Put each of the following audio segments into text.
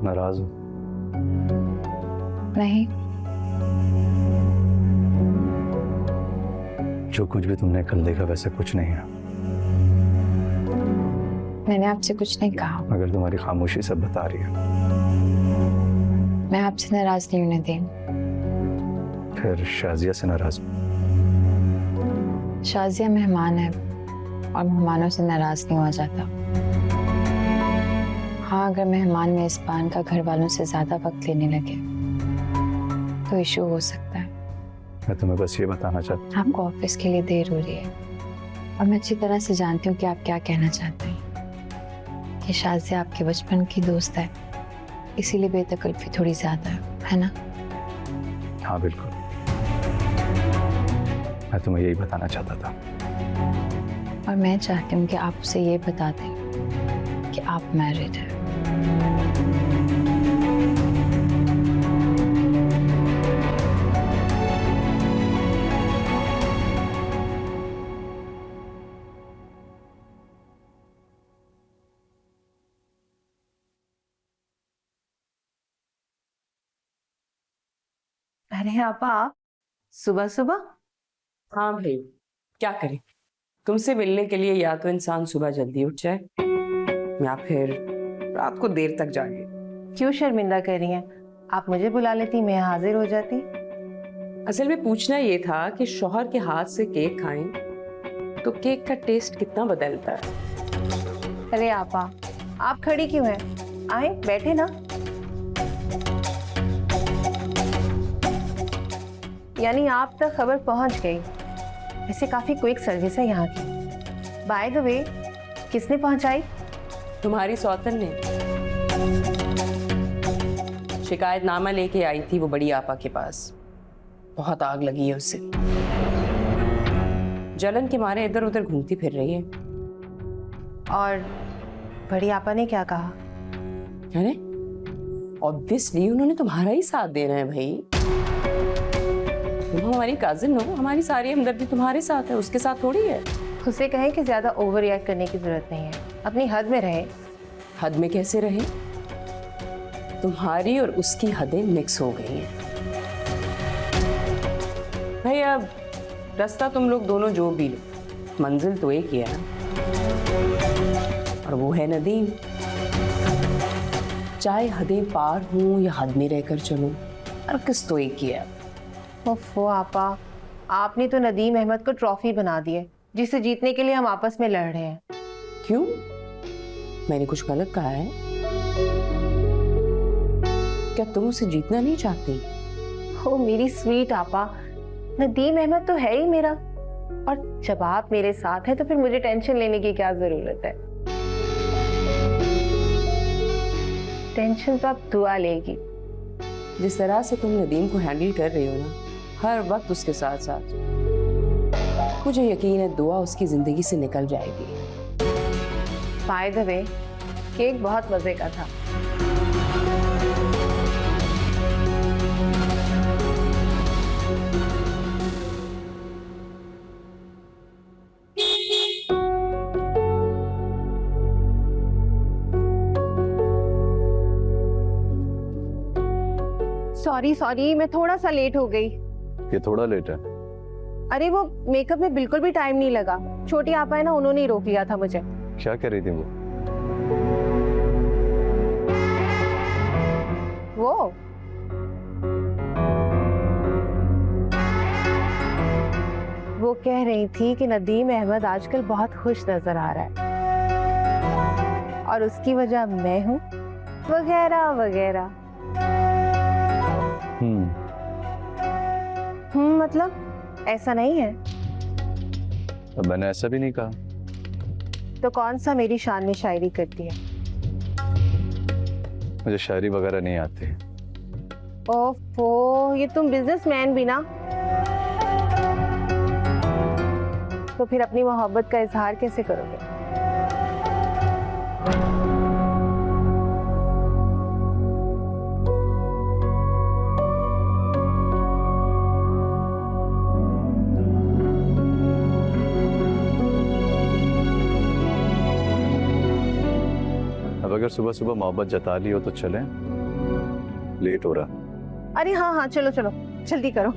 नाराज हो? नहीं। जो कुछ भी तुमने कल देखा वैसे कुछ नहीं है। मैंने आपसे कुछ नहीं कहा। अगर तुम्हारी खामोशी सब बता रही है। मैं आपसे नाराज नहीं होने दी। फिर शाजिया से नाराज? शाजिया मेहमान है और मेहमानों से नाराज नहीं हुआ जाता। हाँ, अगर मेहमान मेजबान का घर वालों से ज्यादा वक्त लेने लगे तो इशू हो सकता है। मैं तुम्हें बस ये बताना चाहता हूँ। आपको ऑफिस के लिए देर हो रही है और मैं अच्छी तरह से जानती हूँ कि आप क्या कहना चाहते हैं। कि शाजिया आपके बचपन की दोस्त है, इसीलिए बेतकल्फी थोड़ी ज्यादा है ना? हाँ बिल्कुल, मैं तुम्हें यही बताना चाहता था। और मैं चाहती हूँ कि आप उसे ये बता दें कि आप मैरिड हैं। अरे आपा, सुबह सुबह? हाँ भाई, क्या करें, तुमसे मिलने के लिए या तो इंसान सुबह जल्दी उठ जाए या फिर रात को देर तक जागे। क्यों शर्मिंदा कर रही हैं? आप मुझे बुला लेती, मैं हाजिर हो जाती। असल में पूछना ये था कि शौहर के हाथ से केक खाएं तो केक का टेस्ट कितना बदलता है। अरे आपा, आप खड़ी क्यों हैं? आए बैठे ना। यानी आप तक खबर पहुंच गई। वैसे काफी क्विक सर्विस है यहाँ की। बाय द वे, किसने पहुंचाई? तुम्हारी सौतन ने शिकायतनामा लेके आई थी वो बड़ी आपा के पास। बहुत आग लगी है उससे, जलन के मारे इधर उधर घूमती फिर रही है। और बड़ी आपा ने क्या कहा? अरे ऑब्वियसली उन्होंने तुम्हारा ही साथ देना है भाई। तुम हमारी काजिन हो, हमारी सारी हमदर्दी तुम्हारे साथ है, उसके साथ थोड़ी है। उसे कहें कि ज्यादा ओवर रिएक्ट करने की जरूरत नहीं है, अपनी हद में रहे। हद में कैसे रहे? तुम्हारी और उसकी हदें मिक्स हो गई हैं। भाई अब रास्ता तुम लोग दोनों जो भी लो, मंजिल तो एक ही है ना, और वो है नदीम। चाहे हदें पार हों या हद में रहकर चलो, और किस तो एक ही है। ओफो आपा, आपने तो नदीम अहमद को ट्रॉफी बना दी है जिसे जीतने के लिए हम आपस में लड़ रहे हैं। क्यों? मैंने कुछ गलत कहा है? क्या तुम उसे जीतना नहीं चाहती? ओ मेरी स्वीट आपा, नदीम अहमद तो है ही मेरा, और जब आप मेरे साथ हैं तो फिर मुझे टेंशन लेने की क्या जरूरत है? टेंशन तो आप दुआ लेगी। जिस तरह से तुम नदीम को हैंडल कर रही हो ना, हर वक्त उसके साथ साथ, मुझे यकीन है दुआ उसकी जिंदगी से निकल जाएगी। बाय द वे, केक बहुत मजे का था। सॉरी, मैं थोड़ा सा लेट हो गई। ये थोड़ा लेट है। अरे वो मेकअप में बिल्कुल भी टाइम नहीं लगा। छोटी आपा है ना, उन्होंने ही रोक लिया था मुझे। क्या कर रही थी वो कह रही थी कि नदीम अहमद आजकल बहुत खुश नजर आ रहा है और उसकी वजह मैं हूँ, वगैरह वगैरह। मतलब ऐसा नहीं है? अब मैंने ऐसा भी नहीं कहा। तो कौन सा मेरी शान में शायरी करती है? मुझे शायरी वगैरह नहीं आती। ओफो, ये तुम बिजनेसमैन भी ना। तो फिर अपनी मोहब्बत का इजहार कैसे करोगे? अब अगर सुबह सुबह मोहब्बत जता ली हो तो चलें, लेट हो रहा। अरे हाँ हाँ, चलो चलो, जल्दी करो।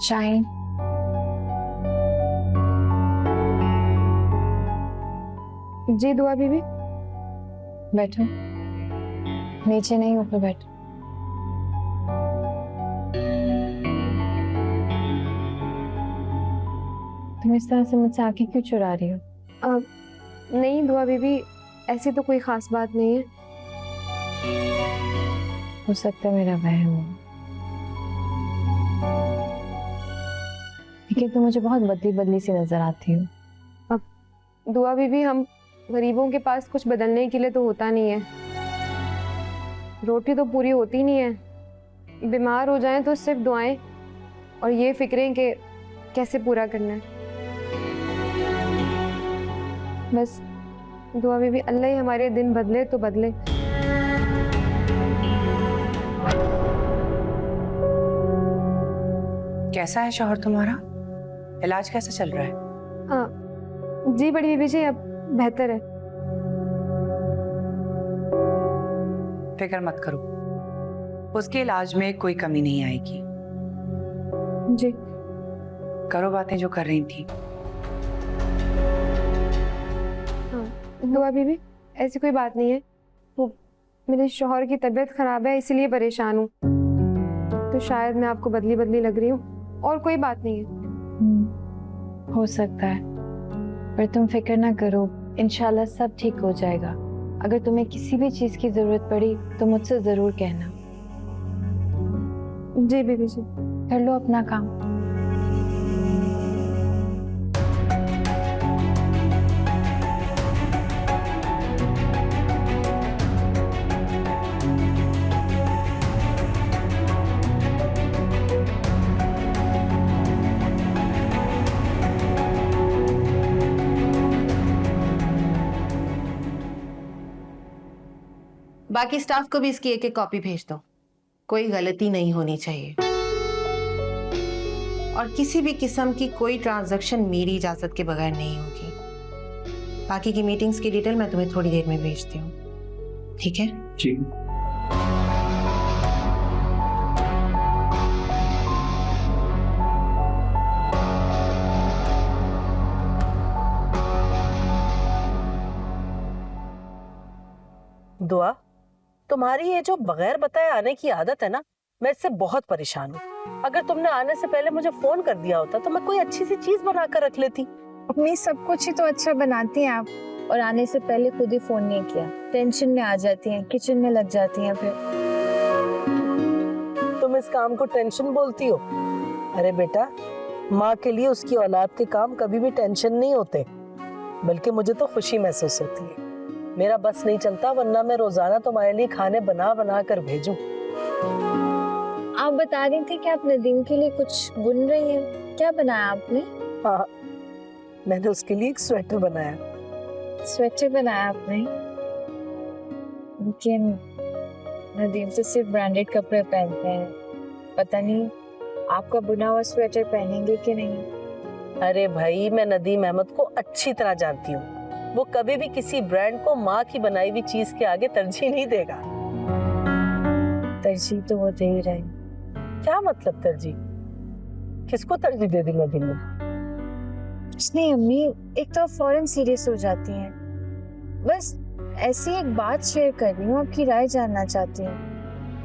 शाइन, जी दुआ बीबी। बैठो। नीचे नहीं, ऊपर बैठो। तुम इस तरह से मुझसे आंखें क्यों चुरा रही हो? नहीं दुआ बीबी, ऐसी तो कोई खास बात नहीं है। हो सकता है मेरा वहम हो, लेकिन तुम मुझे बहुत बदली बदली सी नजर आती हो। अब दुआ बीबी, हम गरीबों के पास कुछ बदलने के लिए तो होता नहीं है। रोटी तो पूरी होती नहीं है। बीमार हो जाएं तो सिर्फ दुआएं और ये फिक्रें कि कैसे पूरा करना है। बस दुआ बीबी, अल्लाह ही हमारे दिन बदले तो बदले। कैसा है शौहर तुम्हारा? इलाज कैसा चल रहा है? जी बड़ी बीबी जी, अब बेहतर है। फिक्र मत करो, उसके इलाज में कोई कमी नहीं आएगी। जी करो बातें जो कर रही थी। दुआ बीबी, ऐसी कोई बात नहीं है। वो मेरे शौहर की तबीयत खराब है, इसलिए परेशान हूँ, तो शायद मैं आपको बदली बदली लग रही हूँ, और कोई बात नहीं है। हो सकता है, पर तुम फिक्र ना करो, इंशाल्लाह सब ठीक हो जाएगा। अगर तुम्हें किसी भी चीज की जरूरत पड़ी तो मुझसे जरूर कहना। जी बीबी जी। कर लो अपना काम। बाकी स्टाफ को भी इसकी एक एक कॉपी भेज दो, कोई गलती नहीं होनी चाहिए, और किसी भी किस्म की कोई ट्रांजैक्शन मेरी इजाजत के बगैर नहीं होगी। बाकी की मीटिंग्स की डिटेल मैं तुम्हें थोड़ी देर में भेजती हूँ, ठीक है? जी। दुआ, तुम्हारी ये जो बगैर बताए आने की आदत है ना, मैं इससे बहुत परेशान हूँ। अगर तुमने आने से पहले मुझे फोन कर दिया होता तो मैं कोई अच्छी सी चीज बनाकर रख लेती। अपनी सब कुछ ही तो अच्छा बनाती हैं आप, और आने से पहले खुद ही फोन नहीं किया। टेंशन में आ जाती हैं, किचन में लग जाती हैं। फिर तुम इस काम को टेंशन बोलती हो? अरे बेटा, माँ के लिए उसकी औलाद के काम कभी भी टेंशन नहीं होते, बल्कि मुझे तो खुशी महसूस होती है। मेरा बस नहीं चलता, वरना मैं रोजाना तुम्हारे लिए खाने बना बना कर भेजूं। आप बता रही थी कि आप नदीम के लिए कुछ बुन रही हैं, क्या बनाया आपने? हाँ, मैंने उसके लिए एक स्वेटर बनाया। स्वेटर बनाया आपने? लेकिन नदीम तो सिर्फ ब्रांडेड कपड़े पहनते हैं, पता नहीं आपका बुना हुआ स्वेटर पहनेंगे कि नहीं। अरे भाई, मैं नदीम अहमद को अच्छी तरह जानती हूँ, वो कभी भी किसी ब्रांड को माँ की बनाई हुई चीज के आगे तरजीह नहीं देगा। तरजीह तो वो दे ही रहे। क्या मतलब तरजीह? किसको तरजीह दे दी नदीम ने? नहीं अम्मी, एक तो फौरन सीरियस हो जाती हैं। बस ऐसी एक बात शेयर कर रही हूँ, आपकी राय जानना चाहती हूँ।